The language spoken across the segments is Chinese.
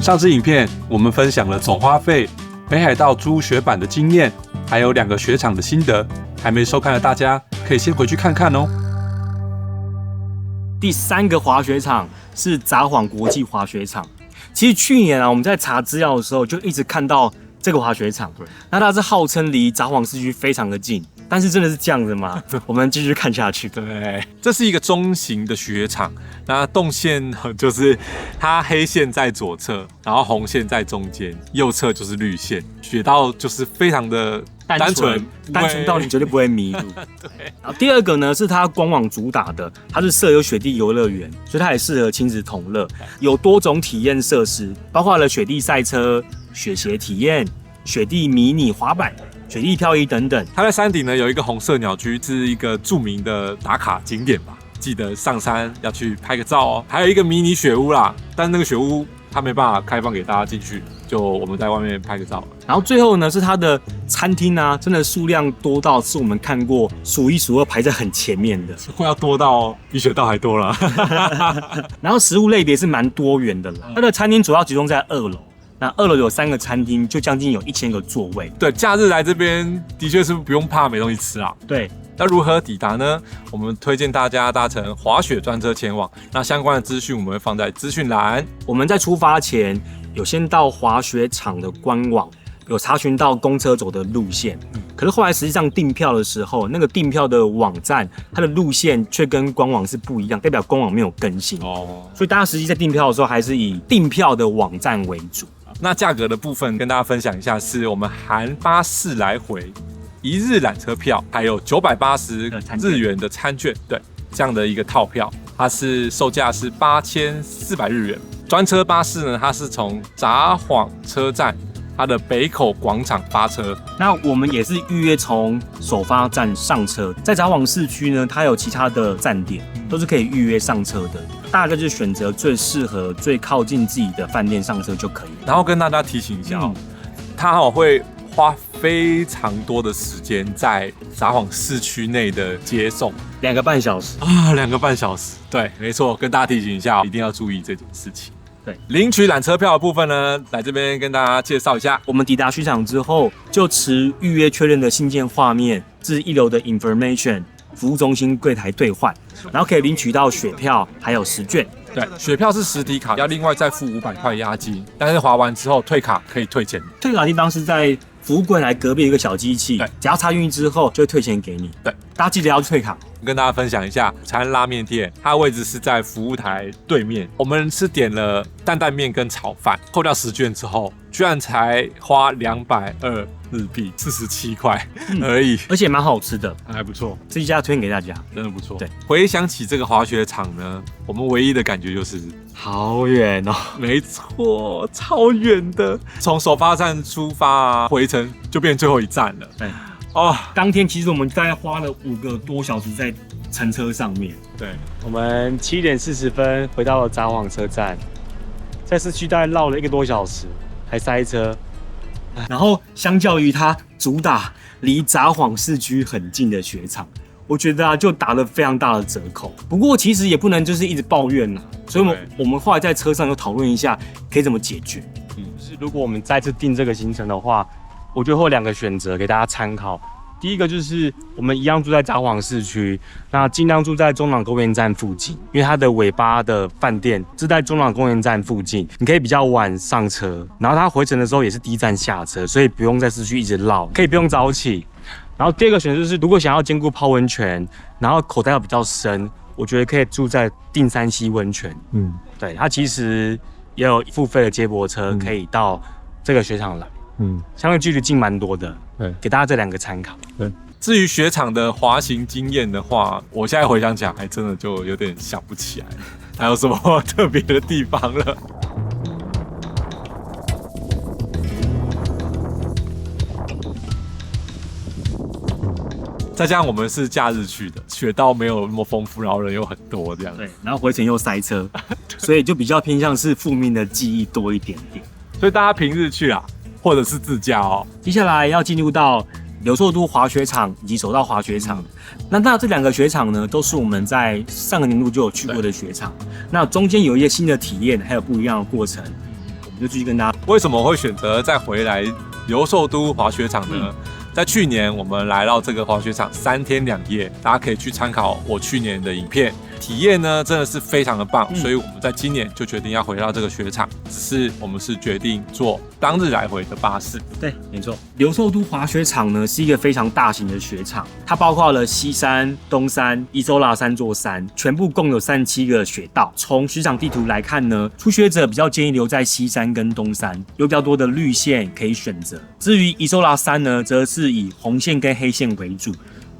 上支影片我们分享了总花费、北海道租雪板的经验，还有2个雪场的心得。还没收看的大家可以先回去看看哦。第3个滑雪场是札幌国际滑雪场。其实去年我们在查资料的时候就一直看到这个滑雪场，那它是号称离札幌市区非常的近，但是真的是这样子吗？我们继续看下去。对，这是一个中型的雪场，那动线就是它黑线在左侧，然后红线在中间，右侧就是绿线，雪道就是非常的单纯到你绝对不会迷路。对。然后第2个呢是它官网主打的，它是设有雪地游乐园，所以它也适合亲子同乐，有多种体验设施，包括了雪地赛车、雪鞋体验、雪地迷你滑板、雪地漂移等等。它在山顶呢有一个红色鸟居，是一个著名的打卡景点吧，记得上山要去拍个照哦。还有一个迷你雪屋啦，但那个雪屋它没办法开放给大家进去，就我们在外面拍个照。然后最后呢是它的餐厅啊，真的数量多到是我们看过数1数2排在很前面的，会要多到比雪道还多了。然后食物类别是蛮多元的啦，它的餐厅主要集中在2楼。那2楼有3个餐厅，就将近有1000个座位。对，假日来这边的确是不用怕没东西吃啊。对，那如何抵达呢？我们推荐大家搭乘滑雪专车前往。那相关的资讯我们会放在资讯栏。我们在出发前有先到滑雪场的官网，有查询到公车走的路线。可是后来实际上订票的时候，那个订票的网站它的路线却跟官网是不一样，代表官网没有更新哦。所以大家实际在订票的时候，还是以订票的网站为主。那价格的部分跟大家分享一下，是我们含巴士来回1日缆车票，还有980日元的餐券，对，这样的一个套票，它是售价是8400日元。专车巴士呢，它是从札幌车站它的北口广场发车。那我们也是预约从首发站上车，在札幌市区呢，它有其他的站点，都是可以预约上车的。大概就是选择最适合、最靠近自己的饭店上车就可以了。然后跟大家提醒一下它会花非常多的时间在札幌市区内的接送，2个半小时啊，2个半小时。对，没错，跟大家提醒一下，一定要注意这件事情。对，领取缆车票的部分呢，来这边跟大家介绍一下。我们抵达雪场之后，就持预约确认的信件画面至1楼的 information 服务中心柜台兑换，然后可以领取到雪票还有10券。对，雪票是实体卡，要另外再付500块押金，但是滑完之后退卡可以退钱。退卡地方是在服务柜台隔壁有一个小机器，只要插进去之后就会退钱给你。对，大家记得要退卡。跟大家分享一下，长安拉面店，它的位置是在服务台对面。我们是点了担担面跟炒饭，扣掉10券之后，居然才花220日币，47块而已，而且蛮好吃的，还不错。这一家推荐给大家，真的不错。对，回想起这个滑雪场呢，我们唯一的感觉就是好远哦。没错，超远的。从首发站出发回程就变最后一站了。对。当天其实我们大概花了5个多小时在乘车上面。对，我们7点40分回到了札幌车站，在市区大概绕了1个多小时，还塞车。然后相较于它主打离札幌市区很近的雪场，我觉得就打了非常大的折扣。不过其实也不能就是一直抱怨啦，所以我们后来在车上有讨论一下可以怎么解决。就是如果我们再次定这个行程的话，我觉得会有2个选择给大家参考。第一个就是我们一样住在札幌市区，那尽量住在中朗公园站附近，因为它的尾巴的饭店是在中朗公园站附近，你可以比较晚上车，然后它回程的时候也是第一站下车，所以不用在市区一直绕，可以不用早起。然后第2个选择是，如果想要兼顾泡温泉，然后口袋要比较深，我觉得可以住在定山溪温泉。对，它其实也有付费的接驳车可以到这个雪场来。相对距离近蛮多的，对，给大家这2个参考。对，至于雪场的滑行经验的话，我现在回想起来，还真的就有点想不起来，还有什么特别的地方了。再加上我们是假日去的，雪道没有那么丰富，然后人又很多这样。对，然后回程又塞车，所以就比较偏向是负面的记忆多一点点。所以大家平日去啊，或者是自驾哦。接下来要进入到留寿都滑雪场以及手稻滑雪场。那这2个雪场呢，都是我们在上个年度就有去过的雪场。那中间有一些新的体验，还有不一样的过程，我们就继续跟大家。为什么会选择再回来留寿都滑雪场呢？在去年我们来到这个滑雪场3天2夜，大家可以去参考我去年的影片，体验呢真的是非常的棒，所以我们在今年就决定要回到这个雪场，只是我们是决定坐当日来回的巴士。对，没错。留寿都滑雪场呢是一个非常大型的雪场，它包括了西山、东山、Isola 3座山，全部共有37个雪道。从雪场地图来看呢，初学者比较建议留在西山跟东山，有比较多的绿线可以选择。至于 Isola 3呢，则是以红线跟黑线为主，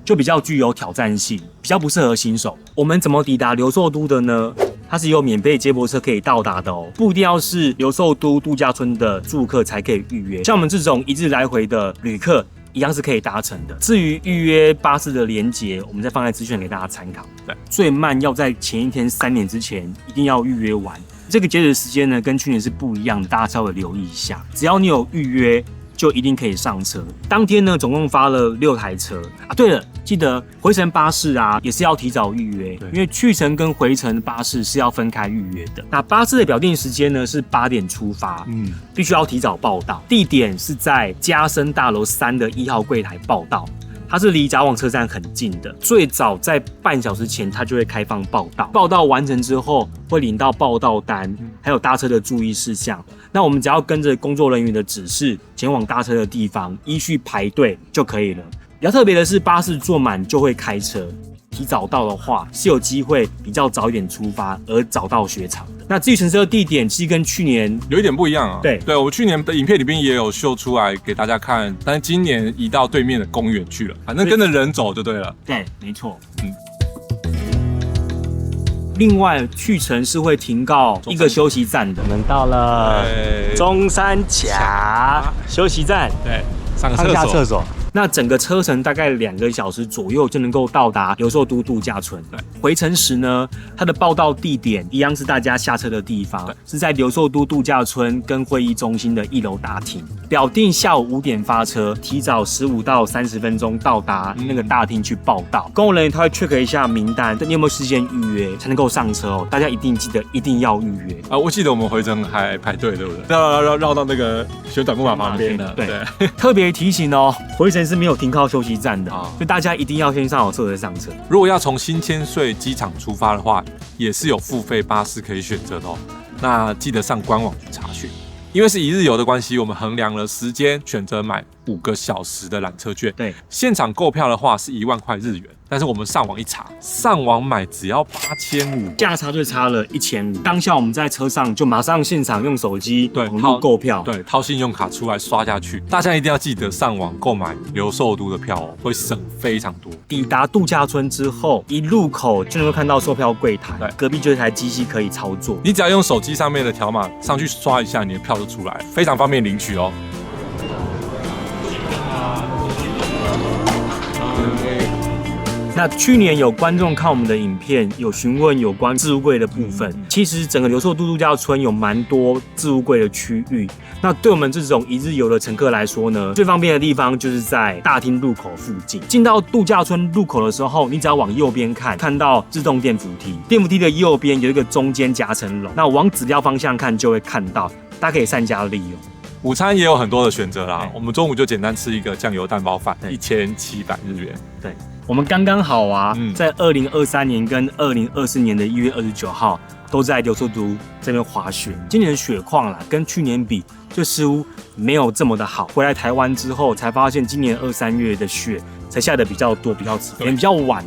就比较具有挑战性，比较不适合新手。我们怎么抵达留寿都的呢？它是有免费接驳车可以到达的哦，不一定要是留寿都度假村的住客才可以预约，像我们这种一日来回的旅客一样是可以达成的。至于预约巴士的连结，我们再放在资讯给大家参考。对，最慢要在前一天3点之前一定要预约完。这个截止时间呢，跟去年是不一样的，大家稍微留意一下。只要你有预约，就一定可以上车。当天呢，总共发了6台车啊。对了，记得回程巴士啊，也是要提早预约，因为去程跟回程巴士是要分开预约的。那巴士的表定时间呢是8点出发，必须要提早报到。地点是在嘉生大楼3的1号柜台报到。它是离札幌车站很近的，最早在半小时前它就会开放报到。报到完成之后，会领到报到单，还有搭车的注意事项。那我们只要跟着工作人员的指示，前往搭车的地方，依序排队就可以了。比较特别的是，巴士坐满就会开车。提早到的话，是有机会比较早一点出发，而早到雪场的。那至于乘车地点，其实跟去年有一点不一样啊。对，我去年的影片里面也有秀出来给大家看，但是今年移到对面的公园去了，反正跟着人走就对了。对，没错。另外，去程是会停靠一个休息站的。我们到了中山卡休息站，对，上个厕所。那整个车程大概2个小时左右就能够到达留寿都度假村。回程时呢，它的报到地点一样是大家下车的地方，是在留寿都度假村跟会议中心的1楼大厅。表定下午5点发车，提早15到30分钟到达那个大厅去报到。公务人员他会 check 一下名单，你有没有事先预约才能够上车哦。大家一定记得一定要预约啊！我记得我们回程还排队，对不对？绕到那个旋转木马旁边的。对，特别提醒哦，回程是没有停靠休息站的，所以大家一定要先上好车再上车。如果要从新千岁机场出发的话，也是有付费巴士可以选择的哦。那记得上官网去查询。因为是一日游的关系，我们衡量了时间，选择买5个小时的缆车券。对，现场购票的话是1万块日元，但是我们上网一查，上网买只要8500，价差就差了1500。当下我们在车上就马上现场用手机网络购票，对，掏信用卡出来刷下去。大家一定要记得上网购买留寿都的票哦，会省非常多。抵达度假村之后，一入口就能够看到售票柜台，隔壁就有一台机器可以操作。你只要用手机上面的条码上去刷一下，你的票就出来，非常方便领取哦。那去年有观众看我们的影片，有询问有关置物柜的部分。其实整个留寿都度假村有蛮多置物柜的区域。那对我们这种一日游的乘客来说呢，最方便的地方就是在大厅入口附近。进到度假村入口的时候，你只要往右边看到自动电扶梯，电扶梯的右边有一个中间夹层笼。那往指标方向看就会看到，大家可以善加利用。午餐也有很多的选择啦，我们中午就简单吃一个酱油蛋包饭，1700日元。对。我们刚刚好啊，在2023年跟2024年的1月29号都在留寿都这边滑雪。今年的雪况啦，跟去年比，就似乎没有这么的好。回来台湾之后，才发现今年2、3月的雪才下的比较多，比较迟，也比较晚，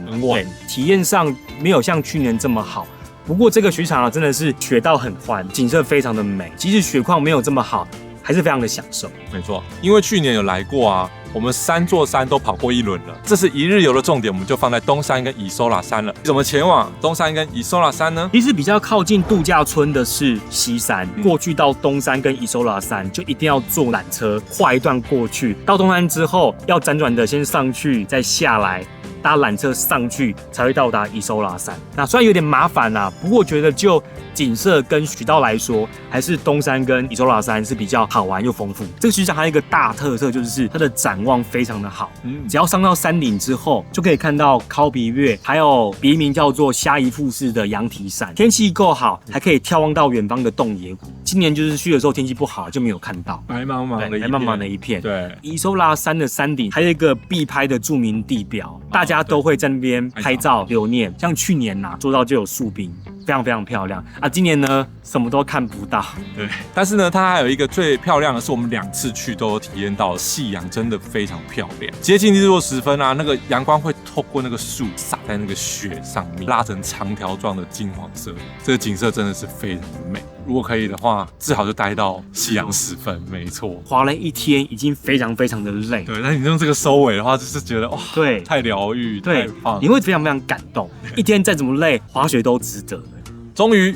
体验上没有像去年这么好。不过这个雪场啊，真的是雪道很宽，景色非常的美，即使雪况没有这么好，还是非常的享受。没错，因为去年有来过啊。我们3座山都跑过一轮了，这是一日游的重点，我们就放在东山跟Isola山了。怎么前往东山跟Isola山呢？其实比较靠近度假村的是西山，过去到东山跟Isola山就一定要坐缆车跨一段过去。到东山之后要辗转的先上去，再下来搭缆车上去才会到达伊搜拉山。那虽然有点麻烦啦，不过我觉得就景色跟雪道来说，还是东山跟伊搜拉山是比较好玩又丰富。这个雪场还有一个大特色，就是它的展望非常的好。只要上到山顶之后，就可以看到考比岳，还有别名叫做虾夷富士的羊蹄山。天气够好，还可以眺望到远方的洞爷湖。今年就是去的时候天气不好，就没有看到，白茫茫的一片。对，伊搜拉山的山顶还有一个必拍的著名地标，大家都会在那边拍照留念。像去年做到就有树冰，非常非常漂亮啊。今年呢，什么都看不到。对，但是呢，它还有一个最漂亮的是，我们2次去都有体验到，夕阳真的非常漂亮。接近日落时分啊，那个阳光会透过那个树洒在那个雪上面，拉成长条状的金黄色，这个景色真的是非常的美。如果可以的话，最好就待到夕阳时分。没错，滑了一天已经非常非常的累。对，但你用这个收尾的话，就是觉得哇，对，太疗愈，对，太棒，你会非常非常感动。一天再怎么累，滑雪都值得。终于，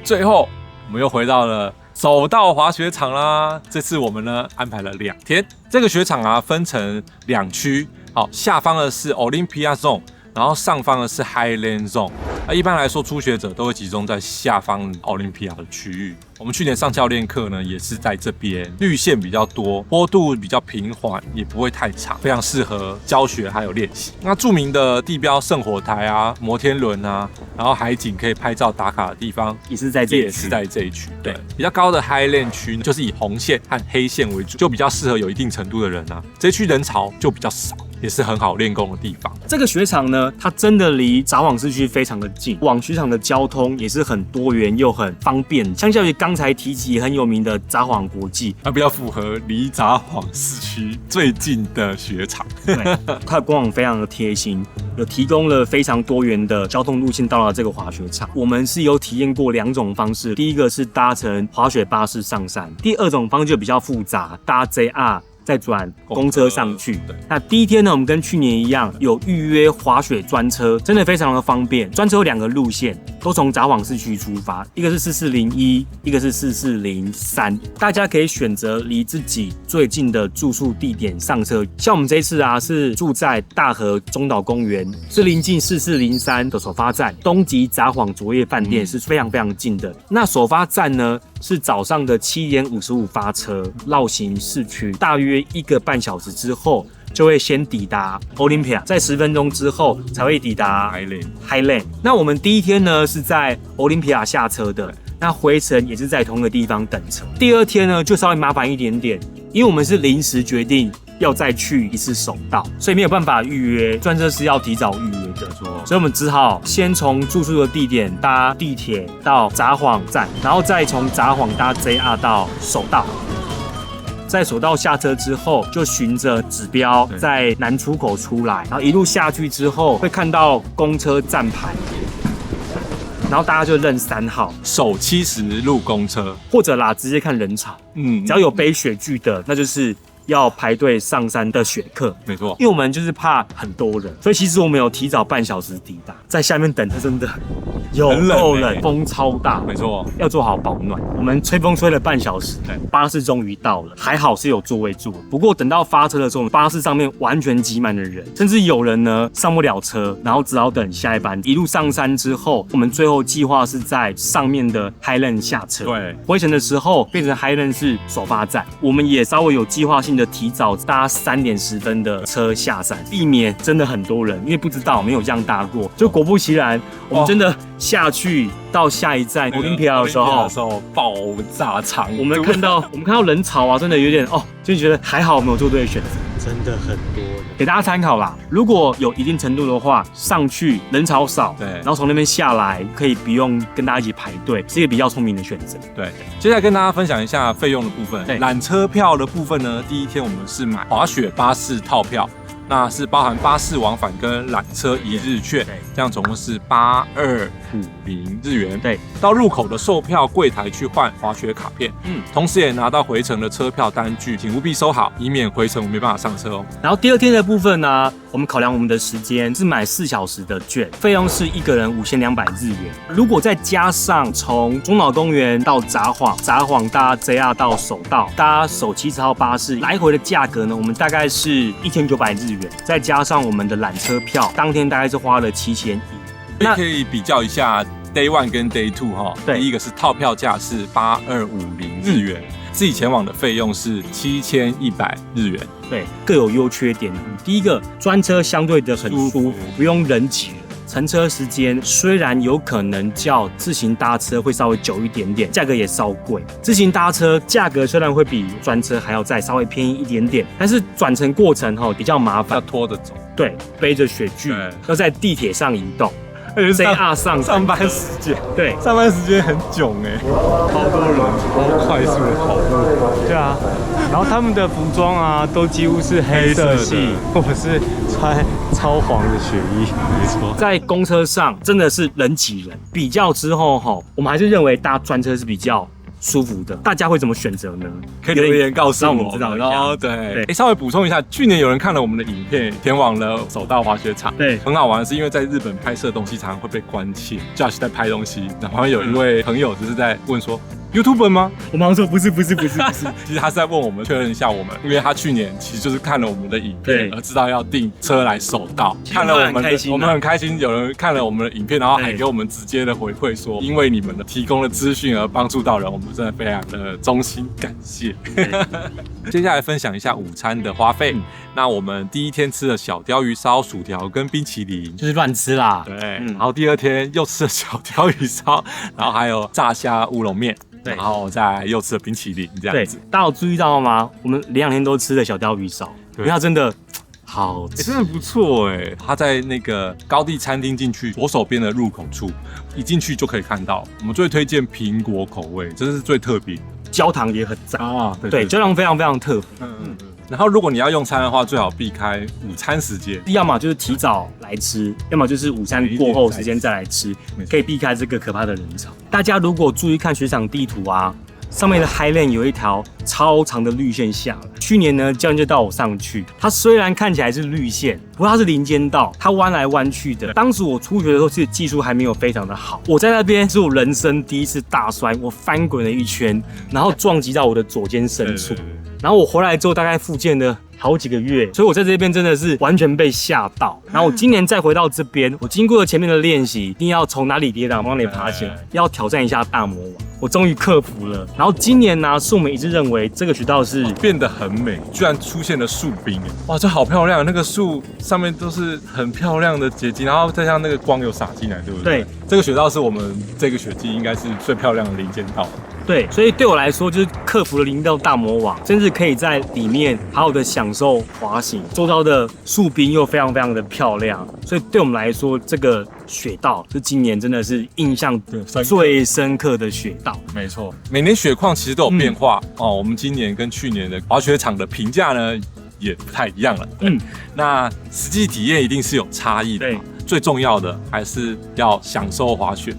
最后我们又回到了走到滑雪场啦。这次我们呢安排了2天，这个雪场分成2区，好，下方的是 Olympia Zone， 然后上方的是 Highland Zone。一般来说，初学者都会集中在下方 Olympia 的区域。我们去年上教练课呢，也是在这边，绿线比较多，坡度比较平缓，也不会太长，非常适合教学还有练习。那著名的地标圣火台啊、摩天轮啊，然后海景可以拍照打卡的地方，也是在这一区。对，比较高的 Highland 区呢，就是以红线和黑线为主，就比较适合有一定程度的人啊。这一区人潮就比较少，也是很好练功的地方。这个雪场呢，它真的离札幌市区非常的近，往雪场的交通也是很多元又很方便。相较于刚才提及很有名的札幌国际，它比较符合离札幌市区最近的雪场。对，它的官网非常的贴心，有提供了非常多元的交通路线到了这个滑雪场。我们是有体验过2种方式，第一个是搭乘滑雪巴士上山，第2种方式就比较复杂，搭 JR。再转公车上去。那第一天呢，我们跟去年一样，有预约滑雪专车，真的非常的方便。专车有2个路线，都从札幌市区出发，一个是4401，一个是4403。大家可以选择离自己最近的住宿地点上车。像我们这一次是住在大和中岛公园，是临近4403的首发站，东极札幌卓越饭店是非常非常近的。那首发站呢，是早上的7点55发车，绕行市区，大约1个半小时之后，就会先抵达 Olympia， 在10分钟之后才会抵达 Highland。那我们第一天呢是在 Olympia 下车的，那回程也是在同一个地方等车。第2天呢就稍微麻烦一点点，因为我们是临时决定要再去一次首道，所以没有办法预约，专车是要提早预约的，所以我们只好先从住宿的地点搭地铁到札幌站，然后再从札幌搭 JR 到首道。在首道下车之后，就循着指标在南出口出来，然后一路下去之后，会看到公车站牌，然后大家就认3号，首70路公车，或者直接看人潮，只要有背雪具的，那就是要排队上山的雪客，没错，因为我们就是怕很多人，所以其实我们有提早半小时抵达，在下面等，它真的有够冷，风超大，没错，要做好保暖。我们吹风吹了半小时，巴士终于到了，还好是有座位坐。不过等到发车的时候，巴士上面完全挤满了人，甚至有人呢上不了车，然后只好等下一班。一路上山之后，我们最后计划是在上面的 Highland 下车。对，回程的时候变成 Highland 是首发站，我们也稍微有计划性的提早搭3点10分的车下山，避免真的很多人，因为不知道没有这样搭过。就果不其然，我们真的下去到下一站 Olympia 的时候爆炸长，我们看到人潮真的有点就觉得还好我们有做对的选择，真的很多人，给大家参考啦。如果有一定程度的话，上去人潮少，对，然后从那边下来可以不用跟大家一起排队，是一个比较聪明的选择。对，接下来跟大家分享一下费用的部分。缆车票的部分呢，第一天我们是买滑雪巴士套票。那是包含巴士往返跟缆车1日券，这样总共是825日元。对，到入口的售票柜台去换滑雪卡片。同时也拿到回程的车票单据，请务必收好，以免回程我没办法上车哦。然后第二天的部分呢，我们考量我们的时间是买4小时的券，费用是一个人5200日元。如果再加上从中岛公园到札幌搭 JR 到手道，搭手70号巴士来回的价格呢，我们大概是1900日元，再加上我们的缆车票，当天大概是花了7100。那可以比较一下 Day 1跟 Day 2哈。对，第一个是套票价是8250日元，自己前往的费用是7100日元。对，各有优缺点。第一个，专车相对的很舒服，不用人挤人。乘车时间虽然有可能较自行搭车会稍微久一点点，价格也稍贵。自行搭车价格虽然会比专车还要再稍微便宜一点点，但是转乘过程比较麻烦，要拖着走。对，背着雪具，要在地铁上移动。JR 上班时间，对，上班时间很囧哎，超多人，超快速的跑步。对啊，然后他们的服装啊，都几乎是黑色系，或者是穿超黄的雪衣。没错，在公车上真的是人挤人。比较之后我们还是认为搭专车是比较舒服的，大家会怎么选择呢？可以留言告诉我们知道一下。对，稍微补充一下，去年有人看了我们的影片，前往了手道滑雪场。对，很好玩，是因为在日本拍摄的东西常常会被关切。Josh 在拍东西，然后有一位朋友就是在问说，YouTuber 吗？我马上说不是。其实他是在问我们确认一下我们，因为他去年其实就是看了我们的影片，而知道要订车来手道，看了我们我们很开心，有人看了我们的影片，然后还给我们直接的回馈说，因为你们的提供的资讯而帮助到人，我们真的非常的衷心感谢。接下来分享一下午餐的花费。那我们第一天吃了小鲷鱼烧、薯条跟冰淇淋，就是乱吃啦。对，然后第二天又吃了小鲷鱼烧，然后还有炸虾乌龙面。对，然后再又吃了冰淇淋这样子。大家有注意到吗？我们连2天都吃了小鲷鱼烧，因为它真的好吃，真的不错哎。它在那个高地餐厅进去左手边的入口处，一进去就可以看到。我们最推荐苹果口味，这是最特别的。焦糖也很赞啊，对，焦糖非常非常特别。然后如果你要用餐的话，最好避开午餐时间，要么就是提早来吃，要么就是午餐过后时间再来吃，可以避开这个可怕的人潮。大家如果注意看雪场地图啊，上面的 High Lane 有一条超长的绿线下来。去年呢，教练就带我上去，它虽然看起来是绿线，不过它是林间道，它弯来弯去的。当时我初学的时候，其实技术还没有非常的好，我在那边是我人生第一次大摔，我翻滚了一圈，然后撞击到我的左肩深处。然后我回来之后大概复健了好几个月，所以我在这边真的是完全被吓到。然后我今年再回到这边，我经过了前面的练习，一定要从哪里跌倒往哪里爬起来，要挑战一下大魔王。我终于克服了。然后今年呢，是我们一直认为这个雪道是变得很美，居然出现了树冰，哇，这好漂亮！那个树上面都是很漂亮的结晶，然后再像那个光有洒进来，对不对？对，这个雪道是我们这个雪季应该是最漂亮的林间道。对，所以对我来说就是克服了林道大魔王，甚至可以在里面好好的享受滑行，周遭的树冰又非常非常的漂亮，所以对我们来说，这个雪道是今年真的是印象最深刻的雪道。没错，每年雪况其实都有变化哦。我们今年跟去年的滑雪场的评价呢也不太一样了。那实际体验一定是有差异的。对，最重要的还是要享受滑雪，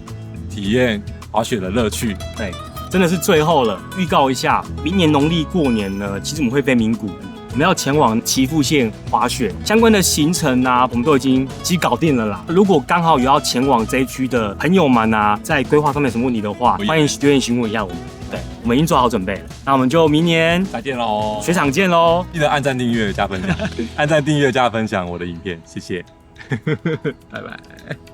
体验滑雪的乐趣。对。真的是最后了，预告一下，明年农历过年呢，其实我们会飞名古屋，我们要前往岐阜县滑雪，相关的行程啊，我们都已经搞定了啦。如果刚好有要前往这一区的朋友们啊，在规划上面有什么问题的话，欢迎留言询问一下我们。对，我们已经做好准备了，那我们就明年再见喽，雪场见喽！记得按赞、订阅、加分享，按赞、订阅、加分享我的影片，谢谢，拜拜。